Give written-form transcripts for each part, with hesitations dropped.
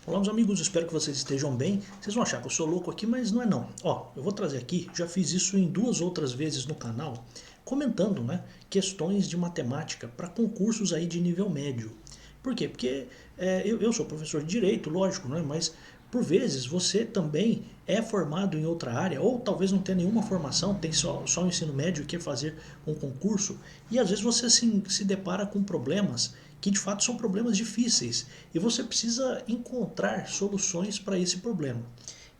Olá, meus amigos, espero que vocês estejam bem. Vocês vão achar que eu sou louco aqui, mas não é não. Ó, eu vou trazer aqui, já fiz isso em 2 outras vezes no canal, comentando, né, questões de matemática para concursos aí de nível médio. Por quê? Porque eu sou professor de direito, lógico, né, mas por vezes você também é formado em outra área, ou talvez não tenha nenhuma formação, tem só o ensino médio e quer fazer um concurso, e às vezes você se depara com problemas que de fato são problemas difíceis e você precisa encontrar soluções para esse problema.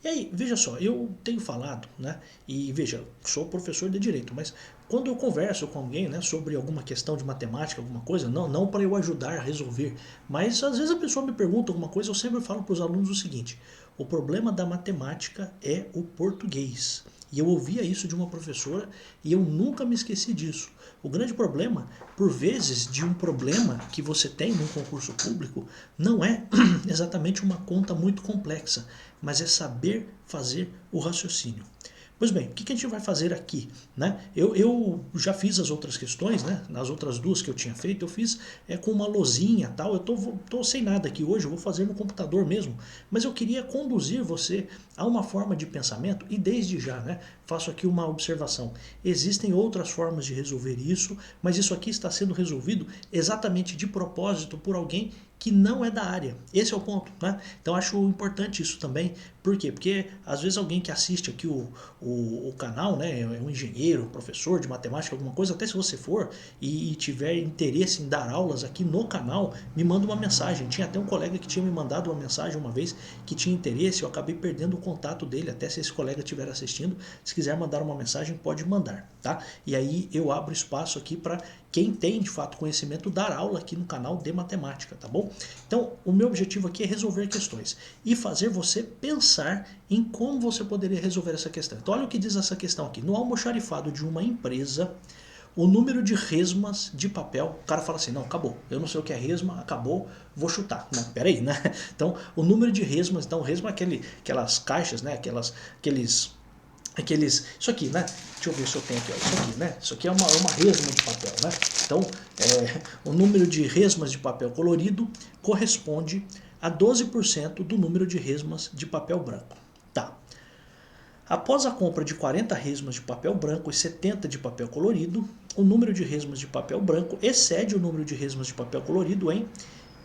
E aí, veja só, eu tenho falado, né? E veja, sou professor de direito, mas quando eu converso com alguém, né, sobre alguma questão de matemática, alguma coisa, não para eu ajudar a resolver, mas às vezes a pessoa me pergunta alguma coisa, eu sempre falo para os alunos o seguinte: o problema da matemática é o português. E eu ouvia isso de uma professora e eu nunca me esqueci disso. O grande problema, por vezes, de um problema que você tem num concurso público, não é exatamente uma conta muito complexa, mas é saber fazer o raciocínio. Pois bem, o que a gente vai fazer aqui? Né? Eu já fiz as outras questões, né? Nas outras duas que eu tinha feito, eu fiz com uma lousinha tal. Eu tô sem nada aqui hoje, eu vou fazer no computador mesmo. Mas eu queria conduzir você a uma forma de pensamento e desde já, né? Faço aqui uma observação. Existem outras formas de resolver isso, mas isso aqui está sendo resolvido exatamente de propósito por alguém que não é da área. Esse é o ponto, né? Então acho importante isso também. Por quê? Porque às vezes alguém que assiste aqui o canal, né, é um engenheiro, professor de matemática, alguma coisa, até se você for e tiver interesse em dar aulas aqui no canal, me manda uma mensagem. Tinha até um colega que tinha me mandado uma mensagem uma vez que tinha interesse, eu acabei perdendo o contato dele, até se esse colega estiver assistindo, se quiser mandar uma mensagem, pode mandar, tá? E aí eu abro espaço aqui para quem tem de fato conhecimento dar aula aqui no canal de matemática, tá bom? Então, o meu objetivo aqui é resolver questões e fazer você pensar em como você poderia resolver essa questão. Então, olha o que diz essa questão aqui. No almoxarifado de uma empresa, o número de resmas de papel, o cara fala assim, não, acabou, eu não sei o que é resma, acabou, vou chutar. Não, peraí, né? Então, o número de resmas, então resma é aquelas caixas, né? Isso aqui, né? Deixa eu ver se eu tenho aqui, ó, isso aqui, né? Isso aqui é uma resma de papel, né? Então, o número de resmas de papel colorido corresponde a 12% do número de resmas de papel branco. Tá. Após a compra de 40 resmas de papel branco e 70 de papel colorido, o número de resmas de papel branco excede o número de resmas de papel colorido em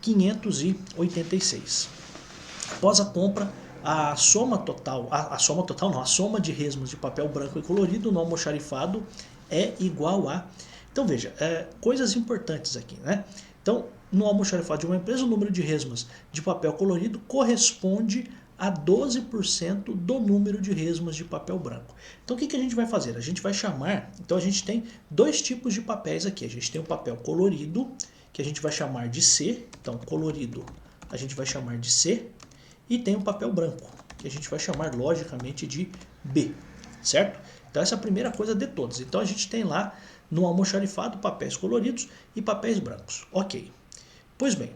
586. Após a compra, a soma total não, a soma de resmas de papel branco e colorido no almoxarifado é igual a... Então veja, coisas importantes aqui, né? Então, no almoxarifado de uma empresa, o número de resmas de papel colorido corresponde a 12% do número de resmas de papel branco. Então o que a gente vai fazer? A gente vai chamar, então a gente tem dois tipos de papéis aqui. A gente tem o papel colorido, que a gente vai chamar de C, então colorido a gente vai chamar de C, e tem o papel branco, que a gente vai chamar logicamente de B, certo? Então essa é a primeira coisa de todas. Então a gente tem lá no almoxarifado papéis coloridos e papéis brancos. Ok. Pois bem,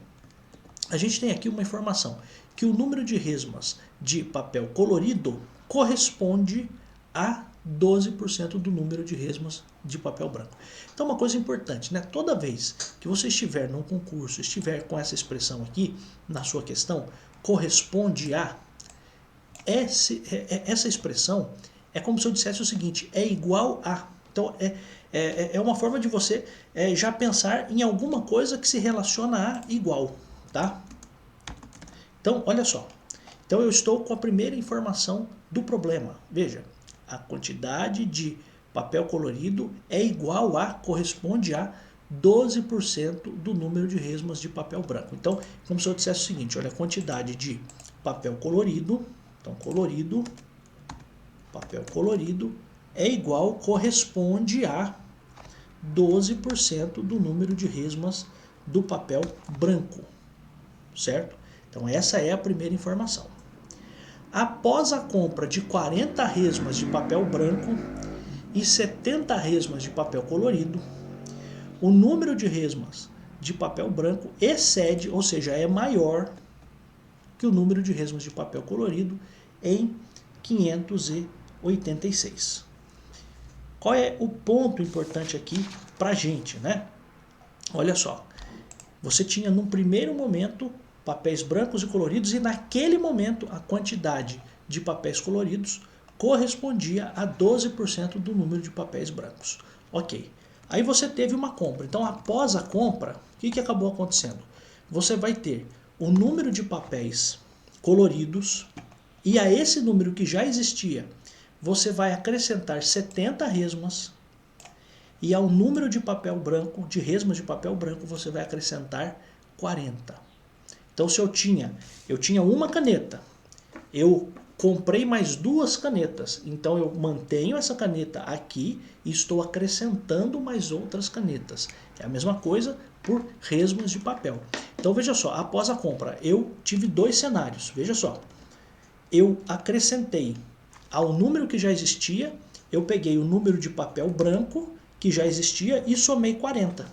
a gente tem aqui uma informação, que o número de resmas de papel colorido corresponde a 12% do número de resmas de papel branco. Então uma coisa importante, né? Toda vez que você estiver num concurso, estiver com essa expressão aqui na sua questão, corresponde a, essa expressão é como se eu dissesse o seguinte, é igual a. Então é uma forma de você já pensar em alguma coisa que se relaciona a igual, tá? Então, olha só. Então eu estou com a primeira informação do problema. Veja, a quantidade de papel colorido é igual a, corresponde a 12% do número de resmas de papel branco. Então, como se eu dissesse o seguinte, olha, a quantidade de papel colorido, então colorido, papel colorido, é igual, corresponde a 12% do número de resmas do papel branco, certo? Então essa é a primeira informação. Após a compra de 40 resmas de papel branco e 70 resmas de papel colorido, o número de resmas de papel branco excede, ou seja, é maior que o número de resmas de papel colorido em 586. Qual é o ponto importante aqui para a gente, né? Olha só, você tinha num primeiro momento papéis brancos e coloridos, e naquele momento a quantidade de papéis coloridos correspondia a 12% do número de papéis brancos. Ok. Aí você teve uma compra. Então, após a compra, o que acabou acontecendo? Você vai ter o número de papéis coloridos, e a esse número que já existia, você vai acrescentar 70 resmas, e ao número de papel branco, de resmas de papel branco, você vai acrescentar 40. Então, se eu tinha uma caneta, eu comprei mais 2 canetas, então eu mantenho essa caneta aqui e estou acrescentando mais outras canetas. É a mesma coisa por resmas de papel. Então veja só, após a compra eu tive 2 cenários, veja só. Eu acrescentei ao número que já existia, eu peguei o número de papel branco que já existia e somei 40.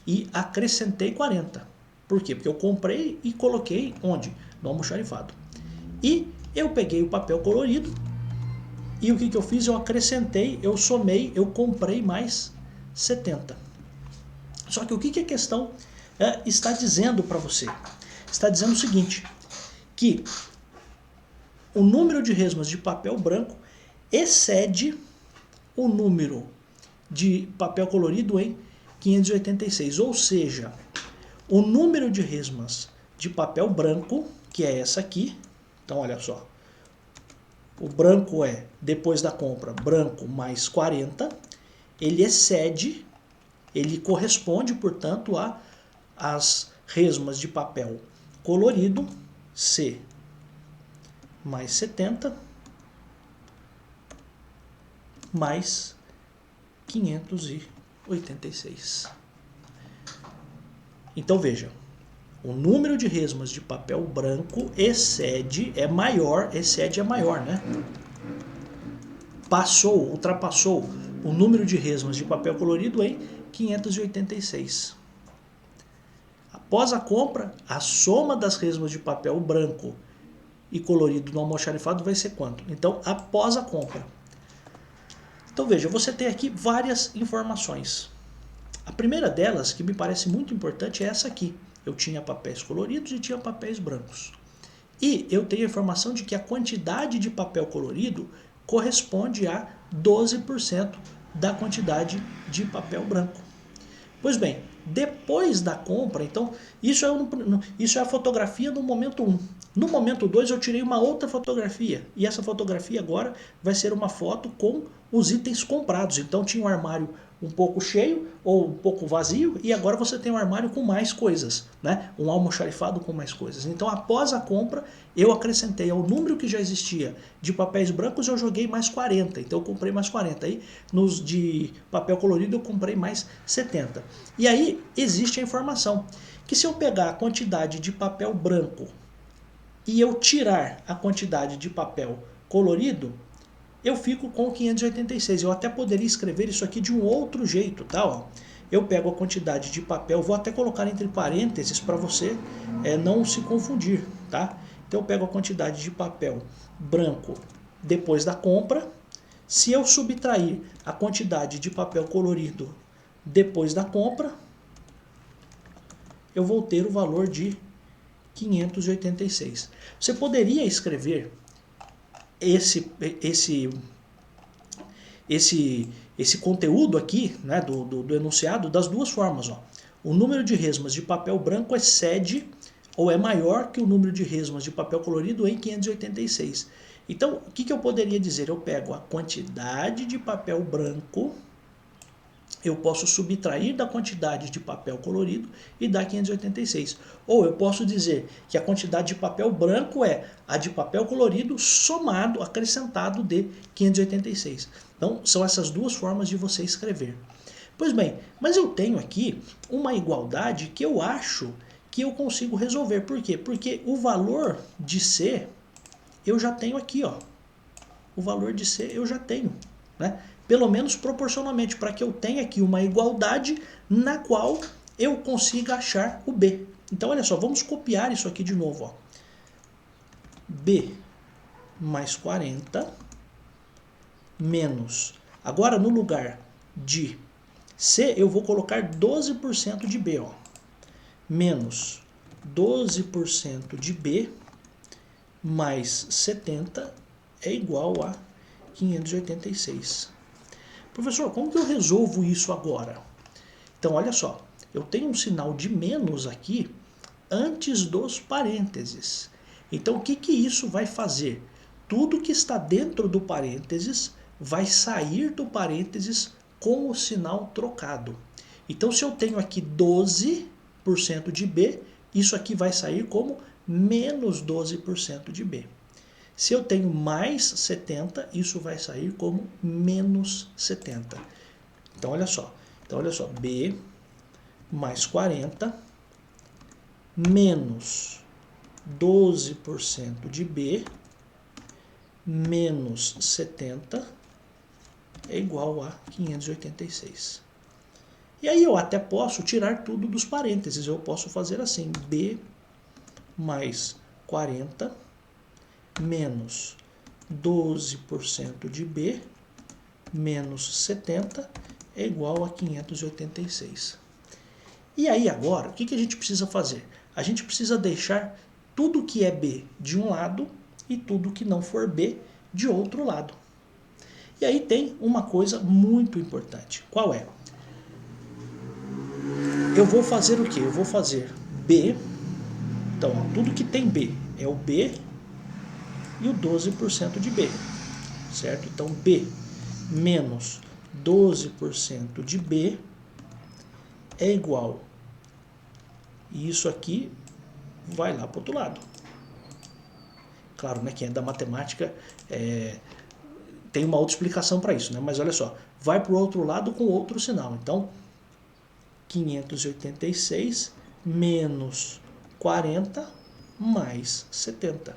E acrescentei 40. Por quê? Porque eu comprei e coloquei onde? No almoxarifado. E eu peguei o papel colorido e o que eu fiz? Eu acrescentei, eu somei, eu comprei mais 70. Só que o que a questão está dizendo para você? Está dizendo o seguinte, que o número de resmas de papel branco excede o número de papel colorido em 586. Ou seja, o número de resmas de papel branco, que é essa aqui, então olha só, o branco é, depois da compra, branco mais 40, ele excede, ele corresponde, portanto, às resmas de papel colorido, C mais 70, mais 586. Então veja, o número de resmas de papel branco é maior, né? Ultrapassou o número de resmas de papel colorido em 586. Após a compra, a soma das resmas de papel branco e colorido no almoxarifado vai ser quanto? Então, após a compra. Então veja, você tem aqui várias informações. A primeira delas, que me parece muito importante, é essa aqui. Eu tinha papéis coloridos e tinha papéis brancos. E eu tenho a informação de que a quantidade de papel colorido corresponde a 12% da quantidade de papel branco. Pois bem, depois da compra, então, isso é a fotografia no momento 1. No momento 2 eu tirei uma outra fotografia, e essa fotografia agora vai ser uma foto com os itens comprados. Então tinha um armário um pouco cheio ou um pouco vazio, e agora você tem um armário com mais coisas, né? Um almoxarifado com mais coisas. Então após a compra eu acrescentei ao número que já existia de papéis brancos, eu joguei mais 40, então eu comprei mais 40. Aí nos de papel colorido eu comprei mais 70. E aí existe a informação que se eu pegar a quantidade de papel branco e eu tirar a quantidade de papel colorido, eu fico com 586. Eu até poderia escrever isso aqui de um outro jeito, tá? Ó, eu pego a quantidade de papel, vou até colocar entre parênteses para você não se confundir, tá? Então eu pego a quantidade de papel branco depois da compra. Se eu subtrair a quantidade de papel colorido depois da compra, eu vou ter o valor de 586. Você poderia escrever esse conteúdo aqui, né, do enunciado das duas formas. Ó. O número de resmas de papel branco excede ou é maior que o número de resmas de papel colorido em 586. Então, o que eu poderia dizer? Eu pego a quantidade de papel branco, eu posso subtrair da quantidade de papel colorido e dar 586. Ou eu posso dizer que a quantidade de papel branco é a de papel colorido somado, acrescentado de 586. Então, são essas duas formas de você escrever. Pois bem, mas eu tenho aqui uma igualdade que eu acho que eu consigo resolver. Por quê? Porque o valor de C eu já tenho aqui, ó. O valor de C eu já tenho, né? Pelo menos proporcionalmente, para que eu tenha aqui uma igualdade na qual eu consiga achar o B. Então, olha só, vamos copiar isso aqui de novo. Ó. B mais 40 menos... Agora, no lugar de C, eu vou colocar 12% de B. Ó. Menos 12% de B mais 70 é igual a 586. Professor, como que eu resolvo isso agora? Então, olha só, eu tenho um sinal de menos aqui antes dos parênteses. Então, o que que isso vai fazer? Tudo que está dentro do parênteses vai sair do parênteses com o sinal trocado. Então, se eu tenho aqui 12% de B, isso aqui vai sair como menos 12% de B. Se eu tenho mais 70, isso vai sair como menos 70. Então, olha só. B mais 40 menos 12% de B menos 70 é igual a 586. E aí eu até posso tirar tudo dos parênteses. Eu posso fazer assim, B mais 40 menos 12% de B menos 70 é igual a 586. E aí agora, o que que a gente precisa fazer? A gente precisa deixar tudo que é B de um lado e tudo que não for B de outro lado. E aí tem uma coisa muito importante. Qual é? Eu vou fazer o quê? Eu vou fazer B. Então, ó, tudo que tem B é o B e o 12% de B. Certo? Então, B menos 12% de B é igual. E isso aqui vai lá para o outro lado. Claro, né, quem é da matemática tem uma outra explicação para isso, né? Mas olha só, vai para o outro lado com outro sinal. Então, 586 menos 40 mais 70.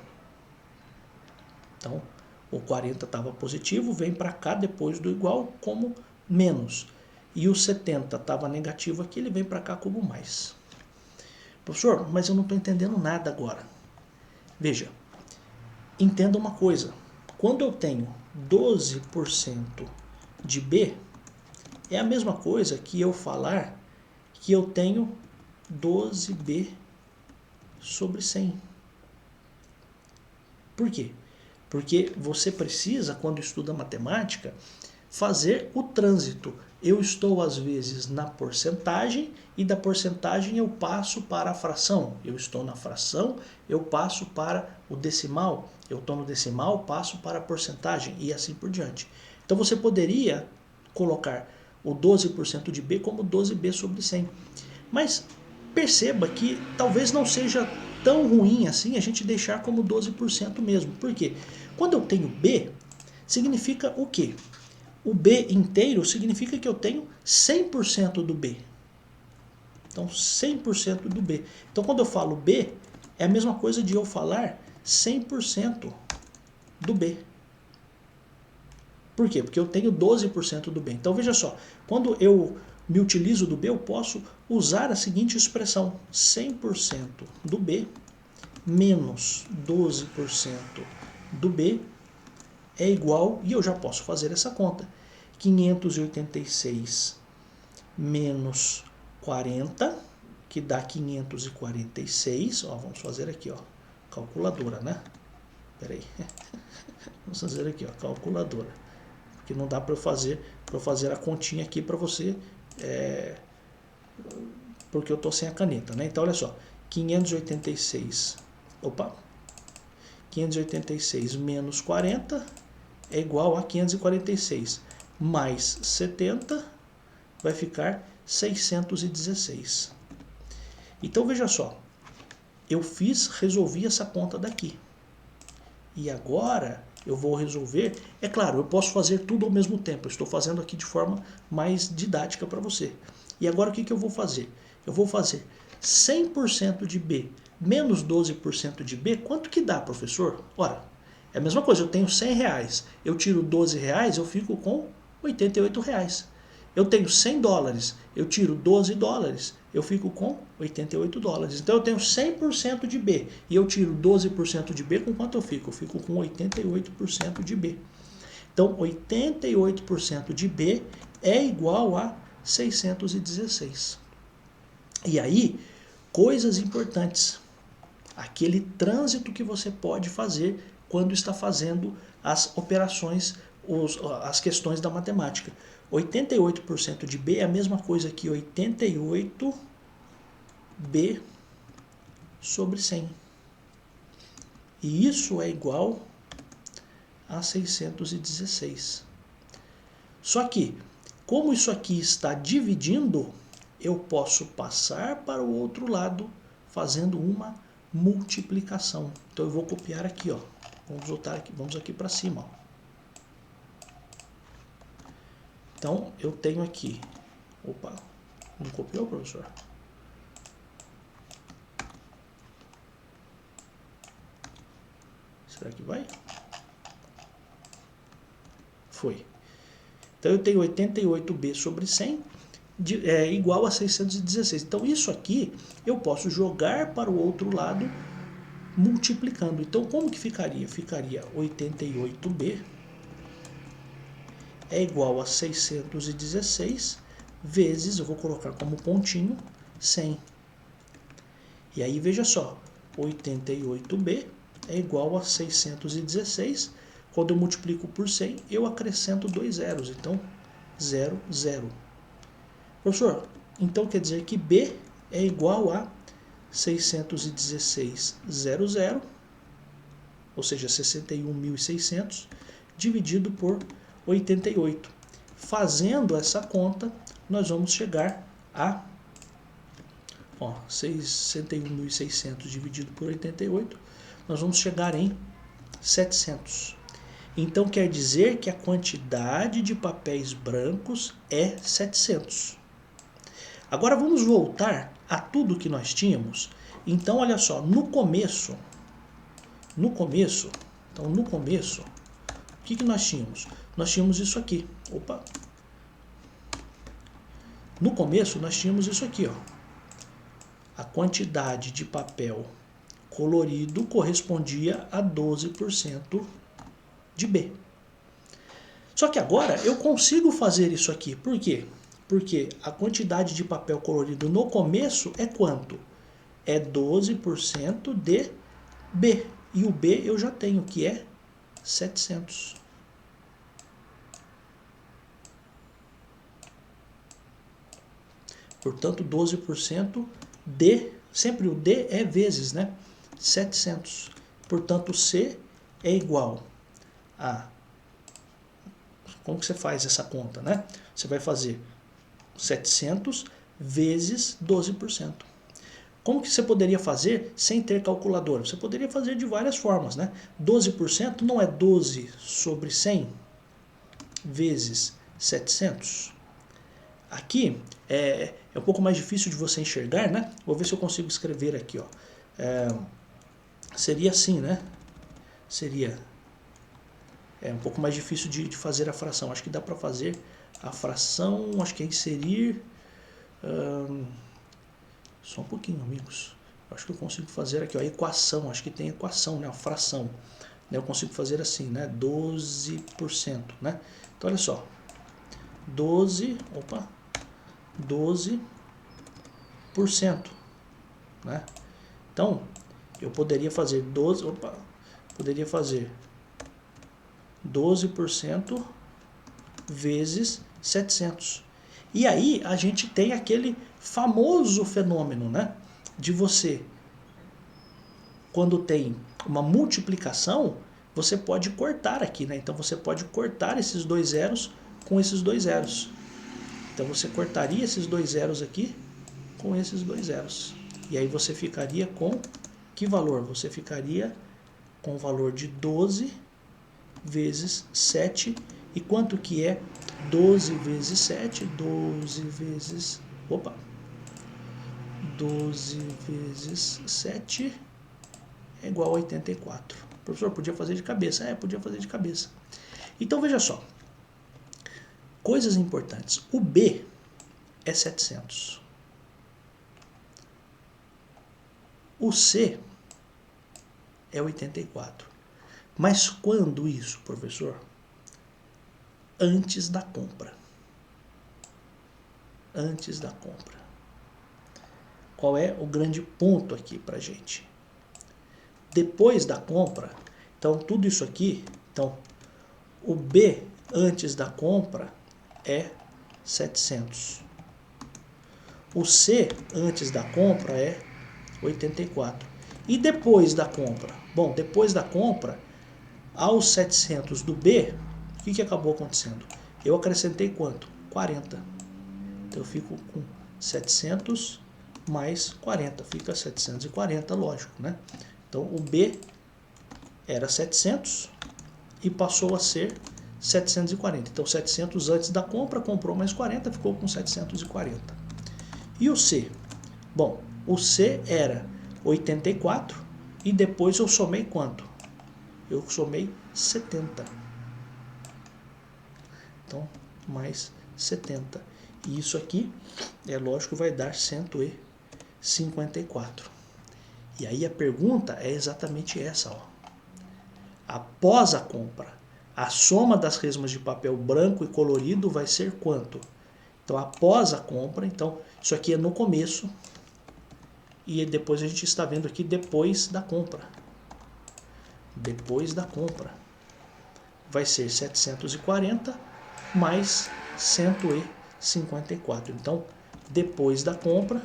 Então, o 40 estava positivo, vem para cá depois do igual como menos. E o 70 estava negativo aqui, ele vem para cá como mais. Professor, mas eu não estou entendendo nada agora. Veja, entenda uma coisa. Quando eu tenho 12% de B, é a mesma coisa que eu falar que eu tenho 12B sobre 100. Por quê? Porque você precisa, quando estuda matemática, fazer o trânsito. Eu estou, às vezes, na porcentagem e da porcentagem eu passo para a fração. Eu estou na fração, eu passo para o decimal. Eu estou no decimal, passo para a porcentagem e assim por diante. Então você poderia colocar o 12% de B como 12B sobre 100. Mas perceba que talvez não seja tão ruim assim a gente deixar como 12% mesmo. Por quê? Quando eu tenho B, significa o quê? O B inteiro significa que eu tenho 100% do B. Então, 100% do B. Então, quando eu falo B, é a mesma coisa de eu falar 100% do B. Por quê? Porque eu tenho 12% do B. Então, veja só, quando eu me utilizo do B, eu posso usar a seguinte expressão: 100% do B menos 12% do B é igual, e eu já posso fazer essa conta, 586 menos 40, que dá 546, ó, vamos fazer aqui, ó, calculadora, né? Peraí, vamos fazer aqui, ó, calculadora, porque não dá para eu fazer a continha aqui para você, porque eu tô sem a caneta, né? Então, olha só, 586 menos 40 é igual a 546 mais 70 vai ficar 616. Então veja só, eu resolvi essa conta daqui. E agora eu vou resolver, é claro, eu posso fazer tudo ao mesmo tempo, eu estou fazendo aqui de forma mais didática para você. E agora o que eu vou fazer? Eu vou fazer 100% de B menos 12% de B, quanto que dá, professor? Ora, é a mesma coisa, eu tenho R$100, eu tiro R$12, eu fico com R$88. Eu tenho $100, eu tiro $12, eu fico com $88. Então eu tenho 100% de B e eu tiro 12% de B, com quanto eu fico? Eu fico com 88% de B. Então 88% de B é igual a 616. E aí, Coisas importantes. Aquele trânsito que você pode fazer quando está fazendo as operações, as questões da matemática. 88% de B é a mesma coisa que 88B sobre 100. E isso é igual a 616. Só que, como isso aqui está dividindo, eu posso passar para o outro lado fazendo uma multiplicação. Então eu vou copiar aqui, ó. Vamos aqui para cima, ó. Então eu tenho aqui, opa, não copiou, professor? Será que vai? Foi. Então eu tenho 88B sobre 100 igual a 616. Então isso aqui eu posso jogar para o outro lado multiplicando. Então como que ficaria? Ficaria 88B é igual a 616 vezes, eu vou colocar como pontinho, 100. E aí veja só, 88B é igual a 616. Quando eu multiplico por 100, eu acrescento 2 zeros. Então, 0, 0. Professor, então quer dizer que B é igual a 616, 00, ou seja, 61.600, dividido por 88. Fazendo essa conta, nós vamos chegar a 61.600 dividido por 88, nós vamos chegar em 700. Então quer dizer que a quantidade de papéis brancos é 700. Agora vamos voltar a tudo que nós tínhamos. Então olha só, no começo, o que nós tínhamos? Nós tínhamos isso aqui. Opa! No começo nós tínhamos isso aqui, ó. A quantidade de papel colorido correspondia a 12% de B. Só que agora eu consigo fazer isso aqui. Por quê? Porque a quantidade de papel colorido no começo é quanto? É 12% de B. E o B eu já tenho, que é 700. Portanto, 12% de, sempre o D é vezes, né? 700. Portanto, C é igual a... Como que você faz essa conta, né? Você vai fazer 700 vezes 12%. Como que você poderia fazer sem ter calculadora? Você poderia fazer de várias formas, né? 12% não é 12 sobre 100 vezes 700? Aqui é um pouco mais difícil de você enxergar, né? Vou ver se eu consigo escrever aqui, ó. Seria assim, né? Seria um pouco mais difícil de fazer a fração. Acho que dá para fazer a fração, acho que é inserir... só um pouquinho, amigos. Acho que eu consigo fazer aqui, ó, a equação. Acho que tem equação, né? A fração. Eu consigo fazer assim, né? 12%, né? Então, olha só. 12%, né? Então, eu poderia fazer 12% vezes 700. E aí a gente tem aquele famoso fenômeno, né? De você, quando tem uma multiplicação, você pode cortar aqui, né? Então você pode cortar esses 2 zeros com esses 2 zeros. Então você cortaria esses 2 zeros aqui com esses 2 zeros. E aí você ficaria com que valor? Você ficaria com o valor de 12 vezes 7. E quanto que é 12 vezes 7? 12 vezes 7 é igual a 84. Professor, podia fazer de cabeça? Podia fazer de cabeça. Então veja só. Coisas importantes. O B é 700. O C é 84. Mas quando isso, professor? Antes da compra. Antes da compra. qual é o grande ponto aqui para a gente? Depois da compra, então tudo isso aqui, então o B antes da compra é 700. O C antes da compra é 84. E depois da compra? Bom, depois da compra, aos 700 do B, o que acabou acontecendo? Eu acrescentei quanto? 40. Então eu fico com 700 mais 40, fica 740, lógico, né? Então o B era 700 e passou a ser 740. Então 700 antes da compra, comprou mais 40, ficou com 740. E o C? Bom, o C era 84 e depois eu somei quanto? Eu somei 70. Então, mais 70. E isso aqui, é lógico, vai dar 154. E aí a pergunta é exatamente essa, ó. Após a compra, a soma das resmas de papel branco e colorido vai ser quanto? Então, após a compra, então, isso aqui é no começo, e depois a gente está vendo aqui depois da compra. Depois da compra. Vai ser 740 mais 154. Então, depois da compra,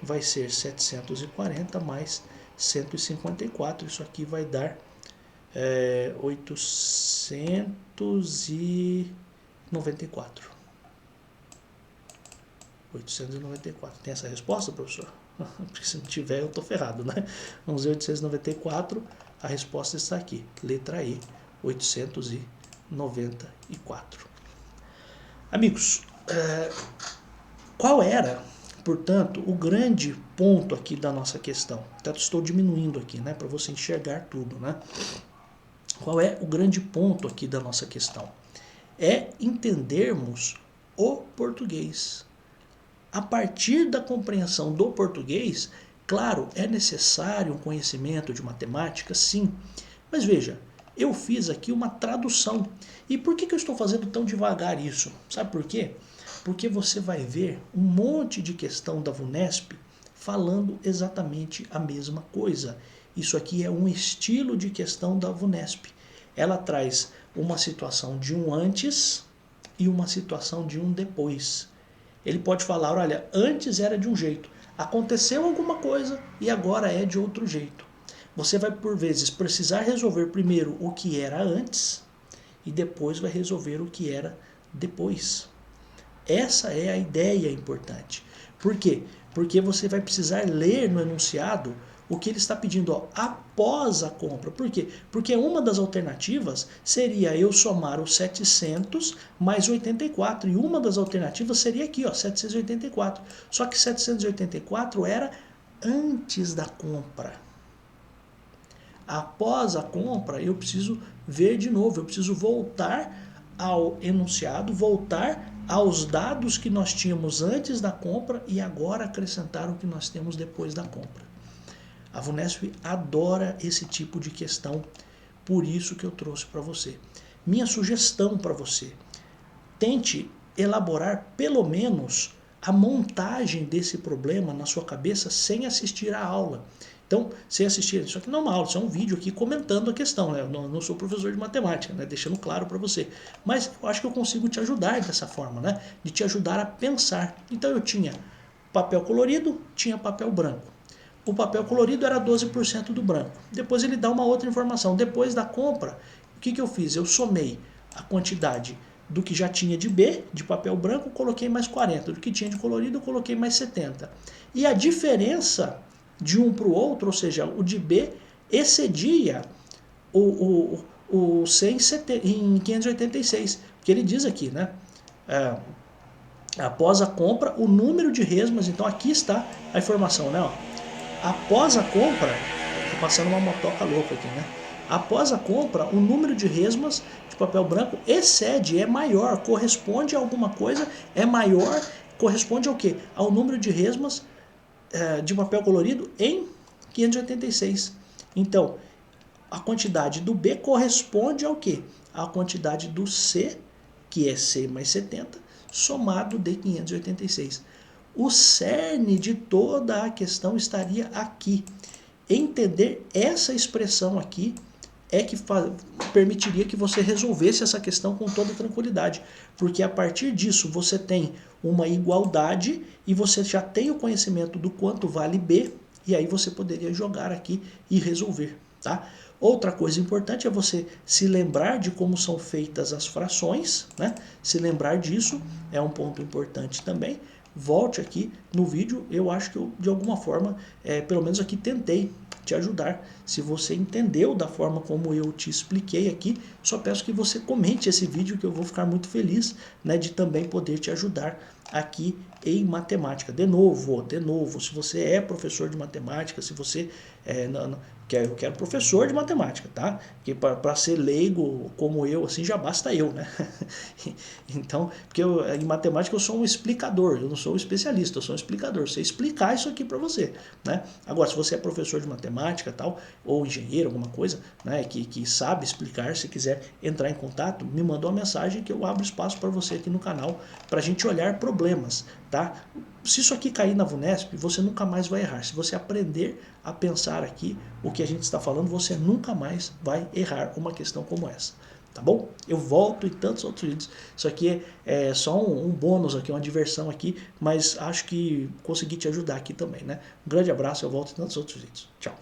vai ser 740 mais 154. Isso aqui vai dar 894. 894. Tem essa resposta, professor? Porque se não tiver, eu estou ferrado, né? Vamos ver 894. A resposta está aqui. Letra E, 894. Amigos, qual era, portanto, o grande ponto aqui da nossa questão? Então, estou diminuindo aqui, né? Para você enxergar tudo, né? Qual é o grande ponto aqui da nossa questão? É entendermos o português. A partir da compreensão do português, claro, é necessário um conhecimento de matemática, sim. Mas veja, eu fiz aqui uma tradução. E por que eu estou fazendo tão devagar isso? Sabe por quê? Porque você vai ver um monte de questão da VUNESP falando exatamente a mesma coisa. Isso aqui é um estilo de questão da VUNESP. Ela traz uma situação de um antes e uma situação de um depois. Ele pode falar, olha, antes era de um jeito, aconteceu alguma coisa e agora é de outro jeito. Você vai, por vezes, precisar resolver primeiro o que era antes e depois vai resolver o que era depois. Essa é a ideia importante. Por quê? Porque você vai precisar ler no enunciado o que ele está pedindo, ó, após a compra. Por quê? Porque uma das alternativas seria eu somar os 700 mais 84. E uma das alternativas seria aqui, ó, 784. Só que 784 era antes da compra. Após a compra, eu preciso ver de novo, eu preciso voltar ao enunciado, voltar aos dados que nós tínhamos antes da compra e agora acrescentar o que nós temos depois da compra. A VUNESP adora esse tipo de questão, por isso que eu trouxe para você. Minha sugestão para você, tente elaborar pelo menos a montagem desse problema na sua cabeça sem assistir a aula. Então, sem assistir, isso aqui não é uma aula, isso é um vídeo aqui comentando a questão, né? Eu não sou professor de matemática, né? Deixando claro para você. Mas eu acho que eu consigo te ajudar dessa forma, né? De te ajudar a pensar. Então eu tinha papel colorido, tinha papel branco. O papel colorido era 12% do branco. Depois ele dá uma outra informação. Depois da compra, o que eu fiz? Eu somei a quantidade do que já tinha de B, de papel branco, coloquei mais 40. Do que tinha de colorido, eu coloquei mais 70. E a diferença de um para o outro, ou seja, o de B, excedia o C em 586. Porque ele diz aqui, né? Após a compra, o número de resmas, então aqui está a informação, né? Ó. Após a compra, estou passando uma motoca louca aqui, né? Após a compra, o número de resmas de papel branco excede, é maior, corresponde a alguma coisa, é maior, corresponde ao quê? Ao número de resmas de papel colorido em 586. Então, a quantidade do B corresponde ao quê? A quantidade do C, que é C mais 70, somado de 586. o cerne de toda a questão estaria aqui. Entender essa expressão aqui é que permitiria que você resolvesse essa questão com toda tranquilidade. Porque a partir disso você tem uma igualdade e você já tem o conhecimento do quanto vale B, e aí você poderia jogar aqui e resolver, tá? Outra coisa importante é você se lembrar de como são feitas as frações, né? Se lembrar disso é um ponto importante também. Volte aqui no vídeo, eu acho que eu, de alguma forma, pelo menos aqui tentei te ajudar. Se você entendeu da forma como eu te expliquei aqui, só peço que você comente esse vídeo, que eu vou ficar muito feliz, né, de também poder te ajudar aqui em matemática. De novo, se você é professor de matemática, se você eu quero professor de matemática, tá? Porque para ser leigo como eu, assim, já basta eu, né? Então, porque em matemática eu sou um explicador, eu não sou um especialista, eu sou um explicador. Sei explicar isso aqui para você, né? Agora, se você é professor de matemática, tal, ou engenheiro, alguma coisa, né, que sabe explicar, se quiser entrar em contato, me manda uma mensagem que eu abro espaço para você aqui no canal, para a gente olhar problemas, tá? Se isso aqui cair na VUNESP, você nunca mais vai errar. Se você aprender a pensar aqui o que a gente está falando, você nunca mais vai errar uma questão como essa. Tá bom? Eu volto em tantos outros vídeos. Isso aqui é só um bônus aqui, uma diversão aqui, mas acho que consegui te ajudar aqui também, né? Um grande abraço, eu volto em tantos outros vídeos. Tchau.